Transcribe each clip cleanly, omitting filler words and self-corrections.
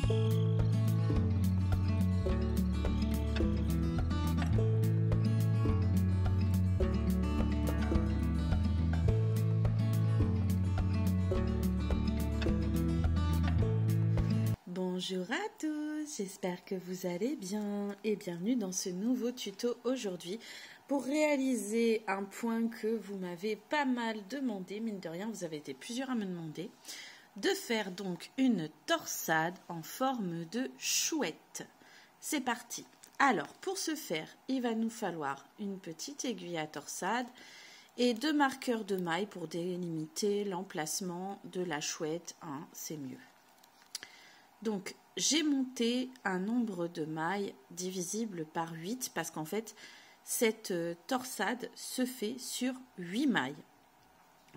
Bonjour à tous, j'espère que vous allez bien et bienvenue dans ce nouveau tuto aujourd'hui pour réaliser un point que vous m'avez pas mal demandé, mine de rien vous avez été plusieurs à me demander, de faire donc une torsade en forme de chouette. C'est parti. Alors pour ce faire, il va nous falloir une petite aiguille à torsade et 2 marqueurs de maille pour délimiter l'emplacement de la chouette, c'est mieux. Donc, j'ai monté un nombre de mailles divisible par 8 parce qu'en fait, cette torsade se fait sur 8 mailles.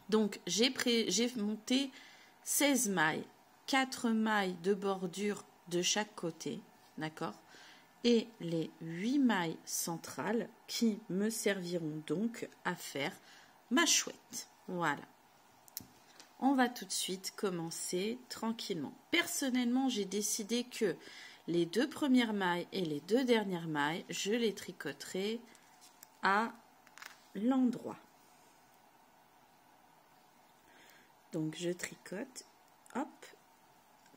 Donc, j'ai monté 16 mailles, 4 mailles de bordure de chaque côté, d'accord? Et les 8 mailles centrales qui me serviront donc à faire ma chouette. Voilà. On va tout de suite commencer tranquillement. Personnellement, j'ai décidé que les 2 premières mailles et les 2 dernières mailles, je les tricoterai à l'endroit. Donc, je tricote, hop,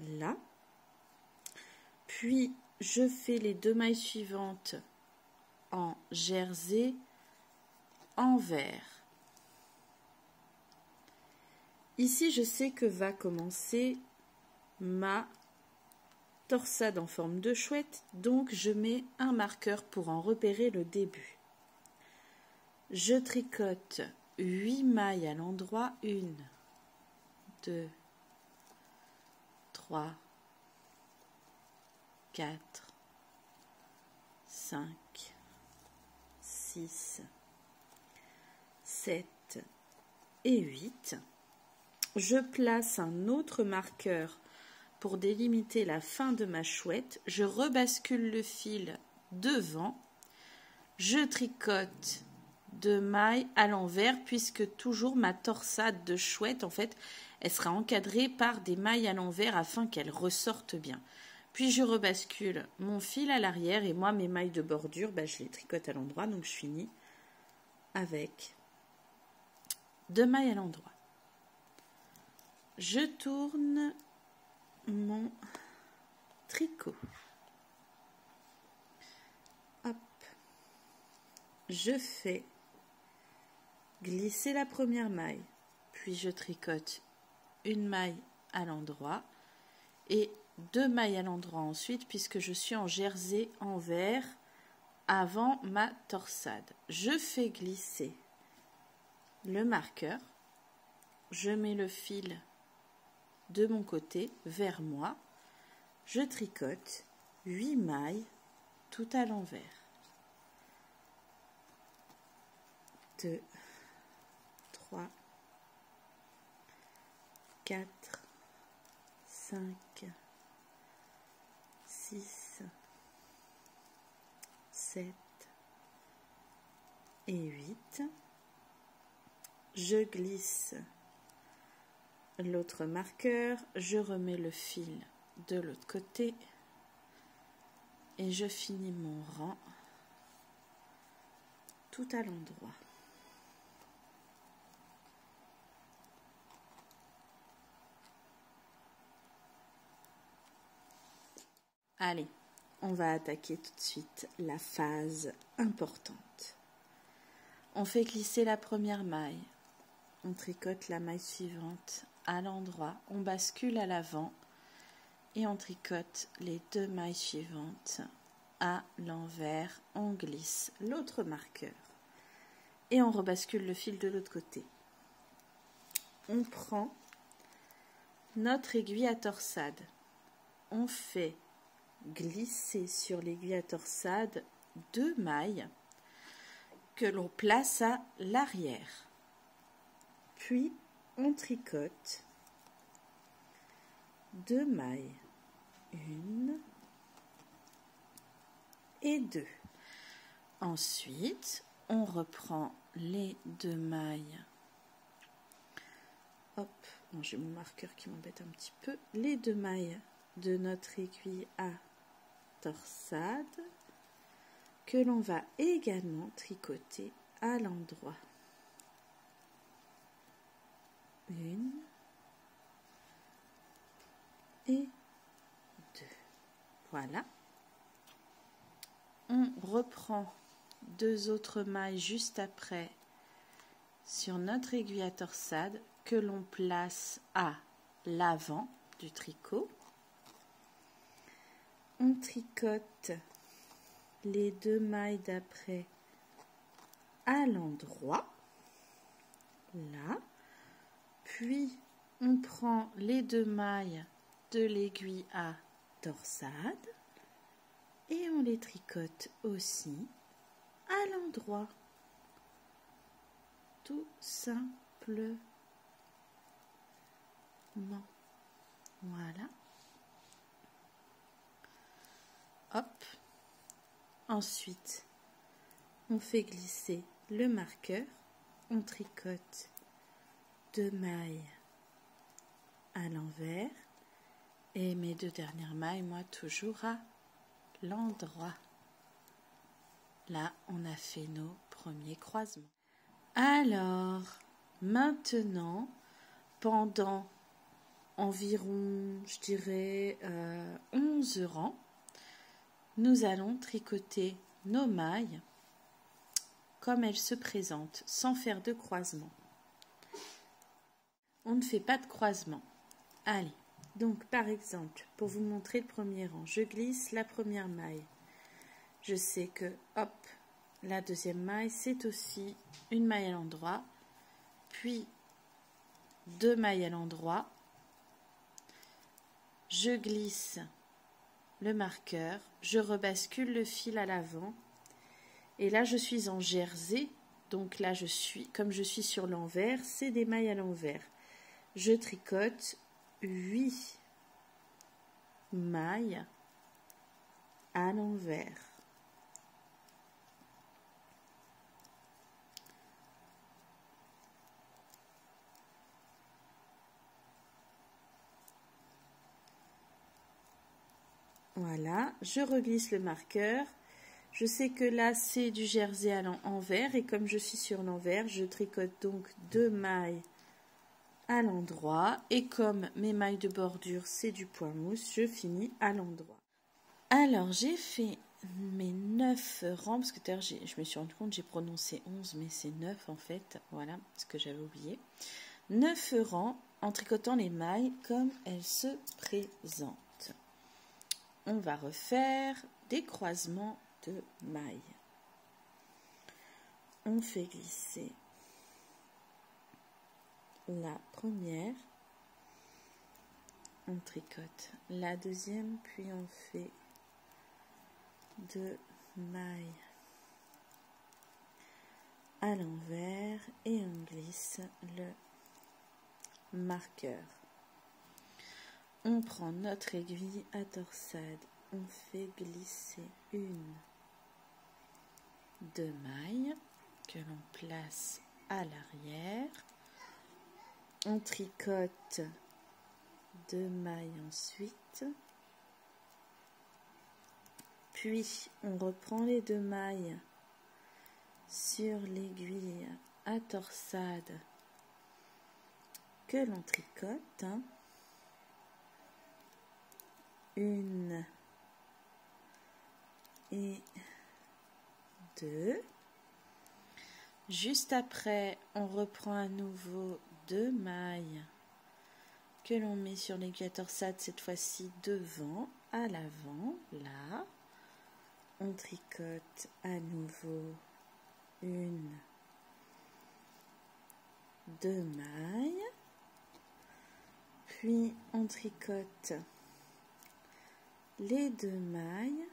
là. Puis, je fais les 2 mailles suivantes en jersey envers. Ici, je sais que va commencer ma torsade en forme de chouette, donc je mets un marqueur pour en repérer le début. Je tricote 8 mailles à l'endroit, 1, 2, 3, 4, 5, 6, 7 et 8. Je place un autre marqueur pour délimiter la fin de ma chouette. Je rebascule le fil devant. Je tricote 2 mailles à l'envers puisque toujours ma torsade de chouette, en fait, elle sera encadrée par des mailles à l'envers afin qu'elle ressorte bien. Puis je rebascule mon fil à l'arrière et moi, mes mailles de bordure, je les tricote à l'endroit. Donc, je finis avec 2 mailles à l'endroit. Je tourne mon tricot. Hop. Je fais glisser la première maille, puis je tricote 1 maille à l'endroit et 2 mailles à l'endroit ensuite puisque je suis en jersey envers avant ma torsade. Je fais glisser le marqueur, je mets le fil de mon côté vers moi, je tricote 8 mailles tout à l'envers. 2, 3, 4, 5, 6, 7 et 8. Je glisse l'autre marqueur, je remets le fil de l'autre côté et je finis mon rang tout à l'endroit. Allez, on va attaquer tout de suite la phase importante. On fait glisser la première maille, on tricote la maille suivante à l'endroit, on bascule à l'avant et on tricote les 2 mailles suivantes à l'envers, on glisse l'autre marqueur et on rebascule le fil de l'autre côté. On prend notre aiguille à torsade, on fait glisser sur l'aiguille à torsade 2 mailles que l'on place à l'arrière. Puis on tricote 2 mailles, 1 et 2. Ensuite, on reprend les 2 mailles. Hop, j'ai mon marqueur qui m'embête un petit peu. Les 2 mailles de notre aiguille à torsade que l'on va également tricoter à l'endroit. Une et deux. Voilà. On reprend deux autres mailles juste après sur notre aiguille à torsade que l'on place à l'avant du tricot. On tricote les deux mailles d'après à l'endroit, là, puis on prend les deux mailles de l'aiguille à torsade et on les tricote aussi à l'endroit, tout simplement. Voilà. Hop. Ensuite, on fait glisser le marqueur, on tricote deux mailles à l'envers et mes deux dernières mailles, moi, toujours à l'endroit. Là, on a fait nos premiers croisements. Alors, maintenant, pendant environ, je dirais, 11 rangs, nous allons tricoter nos mailles comme elles se présentent, sans faire de croisement. On ne fait pas de croisement. Allez, donc par exemple, pour vous montrer le premier rang, je glisse la première maille. Je sais que, hop, la deuxième maille, c'est aussi une maille à l'endroit, puis deux mailles à l'endroit. Je glisse le marqueur, je rebascule le fil à l'avant et là je suis en jersey, donc là comme je suis sur l'envers, c'est des mailles à l'envers. Je tricote 8 mailles à l'envers. Voilà, je reglisse le marqueur. Je sais que là, c'est du jersey à l'envers et comme je suis sur l'envers, je tricote donc deux mailles à l'endroit. Et comme mes mailles de bordure, c'est du point mousse, je finis à l'endroit. Alors, j'ai fait mes 9 rangs, parce que d'ailleurs, je me suis rendu compte, j'ai prononcé 11, mais c'est 9 en fait. Voilà, ce que j'avais oublié. 9 rangs en tricotant les mailles comme elles se présentent. On va refaire des croisements de mailles. On fait glisser la première, on tricote la deuxième, puis on fait deux mailles à l'envers et on glisse le marqueur. On prend notre aiguille à torsade, on fait glisser une, deux mailles que l'on place à l'arrière. On tricote deux mailles ensuite. Puis on reprend les deux mailles sur l'aiguille à torsade que l'on tricote. Une et deux. Juste après, on reprend à nouveau deux mailles que l'on met sur l'aiguille à torsade, cette fois-ci devant, à l'avant, là. On tricote à nouveau une, deux mailles. Puis on tricote les deux mailles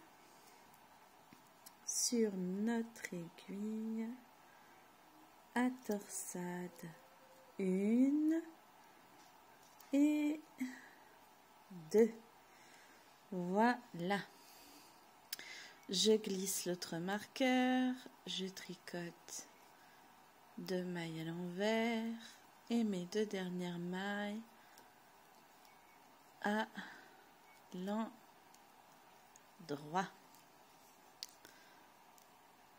sur notre aiguille à torsade, une et deux. Voilà. Je glisse l'autre marqueur, je tricote deux mailles à l'envers et mes deux dernières mailles à l'endroit.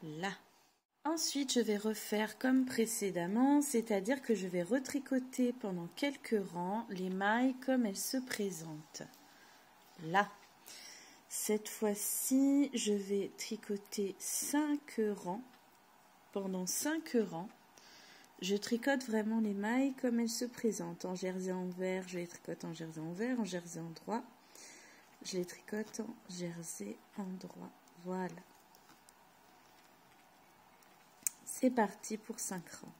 Là. Ensuite, je vais refaire comme précédemment, c'est-à-dire que je vais retricoter pendant quelques rangs les mailles comme elles se présentent. Là. Cette fois-ci, je vais tricoter 5 rangs. Pendant 5 rangs, je tricote vraiment les mailles comme elles se présentent. En jersey envers, je les tricote en jersey envers, en jersey endroit. Je les tricote en jersey endroit. Voilà. C'est parti pour 5 rangs.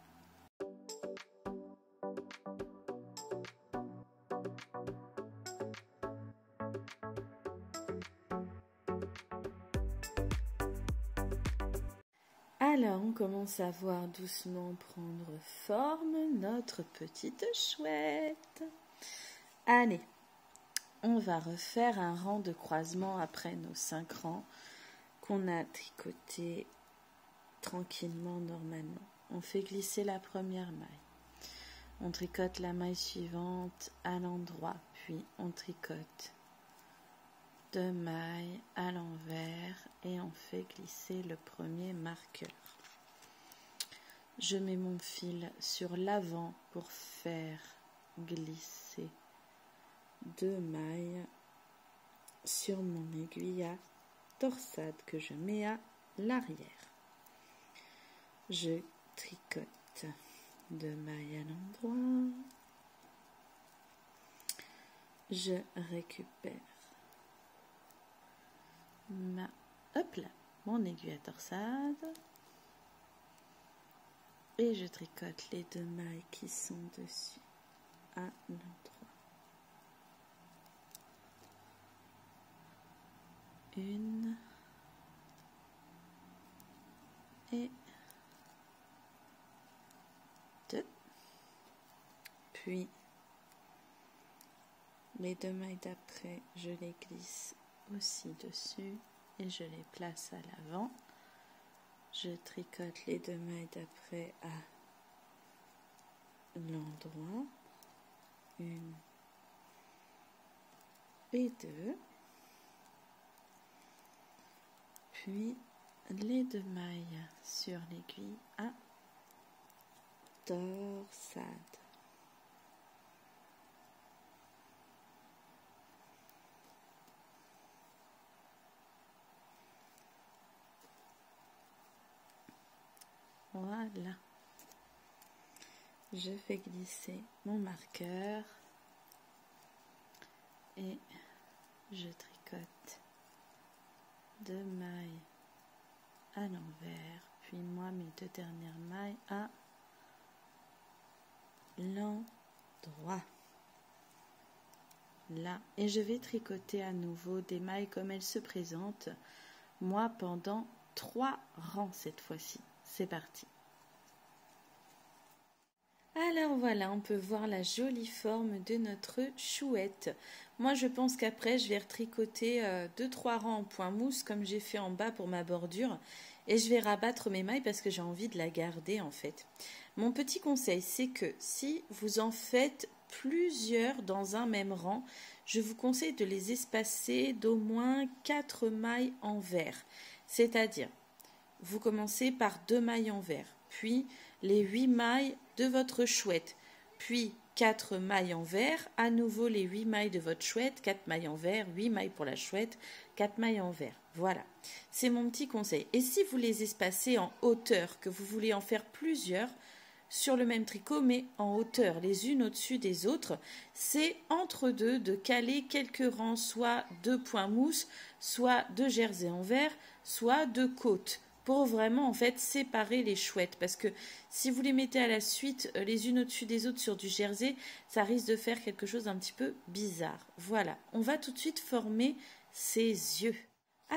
Alors, on commence à voir doucement prendre forme notre petite chouette. Allez, on va refaire un rang de croisement après nos 5 rangs qu'on a tricotés tranquillement normalement. On fait glisser la première maille. On tricote la maille suivante à l'endroit, puis on tricote 2 mailles à l'envers et on fait glisser le premier marqueur. Je mets mon fil sur l'avant pour faire glisser 2 mailles sur mon aiguille à torsade que je mets à l'arrière. Je tricote 2 mailles à l'endroit. Je récupère mon aiguille à torsade et je tricote les 2 mailles qui sont dessus à l'endroit. 1 et 2. Puis les 2 mailles d'après, je les glisse aussi dessus et je les place à l'avant. Je tricote les 2 mailles d'après à l'endroit. 1 et 2. Puis les 2 mailles sur l'aiguille à torsade. Voilà. Je fais glisser mon marqueur et je tricote 2 mailles à l'envers, puis moi mes 2 dernières mailles à l'endroit. Là, et je vais tricoter à nouveau des mailles comme elles se présentent, moi pendant 3 rangs cette fois-ci. C'est parti. Alors voilà, on peut voir la jolie forme de notre chouette. Moi je pense qu'après je vais retricoter 2-3 rangs en point mousse comme j'ai fait en bas pour ma bordure et je vais rabattre mes mailles parce que j'ai envie de la garder en fait. Mon petit conseil, c'est que si vous en faites plusieurs dans un même rang, je vous conseille de les espacer d'au moins 4 mailles en vert. C'est-à-dire, vous commencez par 2 mailles en vert, puis les 8 mailles de votre chouette, puis 4 mailles en vert, à nouveau les 8 mailles de votre chouette, 4 mailles en vert, 8 mailles pour la chouette, 4 mailles en vert. Voilà, c'est mon petit conseil. Et si vous les espacez en hauteur, que vous voulez en faire plusieurs sur le même tricot, mais en hauteur, les unes au-dessus des autres, c'est entre deux de caler quelques rangs, soit de points mousse, soit de jersey en vert, soit de côte, pour vraiment en fait séparer les chouettes, parce que si vous les mettez à la suite les unes au-dessus des autres sur du jersey, ça risque de faire quelque chose d'un petit peu bizarre. Voilà, on va tout de suite former ses yeux.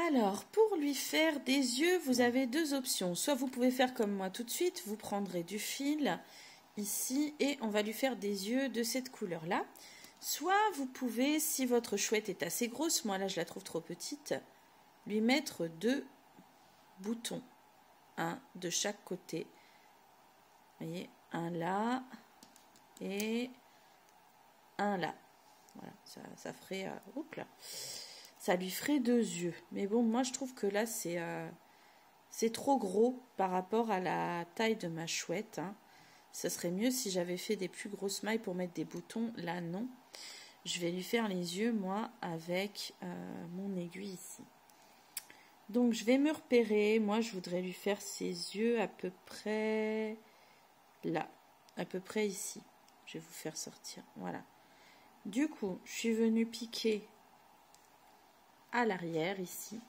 Alors, pour lui faire des yeux, vous avez 2 options. Soit vous pouvez faire comme moi tout de suite, vous prendrez du fil ici et on va lui faire des yeux de cette couleur-là. Soit vous pouvez, si votre chouette est assez grosse, moi là je la trouve trop petite, lui mettre 2 boutons, un de chaque côté. Vous voyez, un là et un là. Voilà, ça ferait... oups là, ça lui ferait 2 yeux. Mais bon, moi je trouve que là c'est trop gros par rapport à la taille de ma chouette. Hein. Ce serait mieux si j'avais fait des plus grosses mailles pour mettre des boutons. Là, non. Je vais lui faire les yeux, moi, avec mon aiguille ici. Donc, je vais me repérer. Moi, je voudrais lui faire ses yeux à peu près là. À peu près ici. Je vais vous faire sortir. Voilà. Du coup, je suis venue piquer à l'arrière, ici,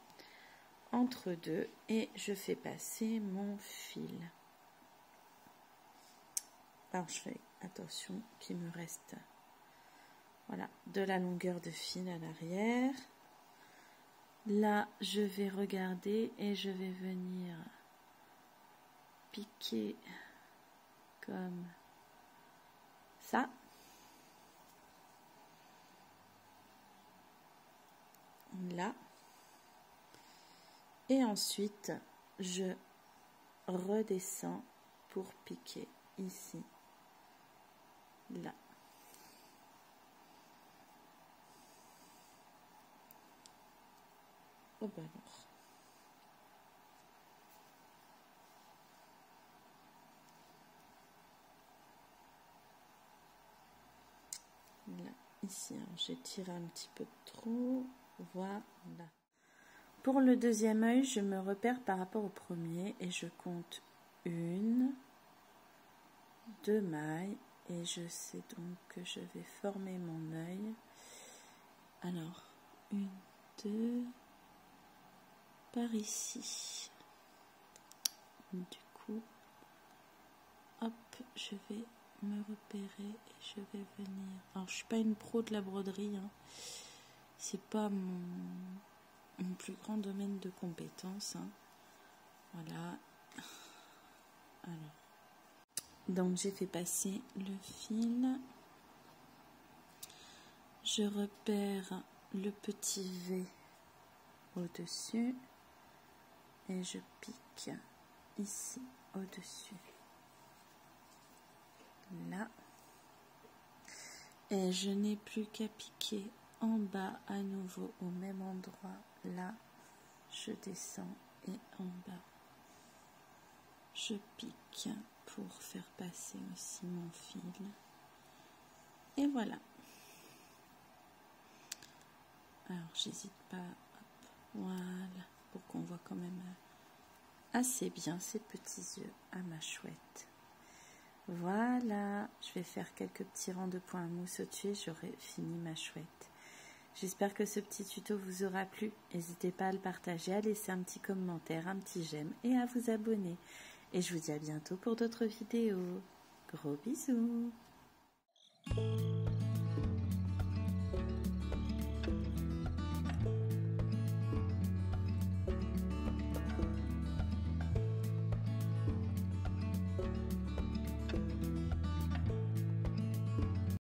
entre deux. Et je fais passer mon fil. Alors, je fais attention qu'il me reste... Voilà, de la longueur de fil à l'arrière. Là, je vais regarder et je vais venir piquer comme ça. Là. Et ensuite, je redescends pour piquer ici. Là. Oh ben alors. Là, ici, j'ai tiré un petit peu trop. Voilà. Pour le deuxième œil, je me repère par rapport au premier et je compte 1, 2 mailles et je sais donc que je vais former mon œil. Alors, 1, 2, par ici. Du coup, hop, je vais me repérer et je vais venir. Alors, je suis pas une pro de la broderie, hein. C'est pas mon plus grand domaine de compétence, hein. Voilà. Alors, donc j'ai fait passer le fil. Je repère le petit V au-dessus et je pique ici au-dessus. Là. Et je n'ai plus qu'à piquer en bas à nouveau au même endroit. Là, je descends et en bas, je pique pour faire passer aussi mon fil. Et voilà. Alors, j'hésite pas. Hop, voilà, pour qu'on voit quand même assez bien ces petits yeux à ma chouette. Voilà, je vais faire quelques petits rangs de points à mousse au-dessus et j'aurai fini ma chouette. J'espère que ce petit tuto vous aura plu. N'hésitez pas à le partager, à laisser un petit commentaire, un petit j'aime et à vous abonner. Et je vous dis à bientôt pour d'autres vidéos. Gros bisous!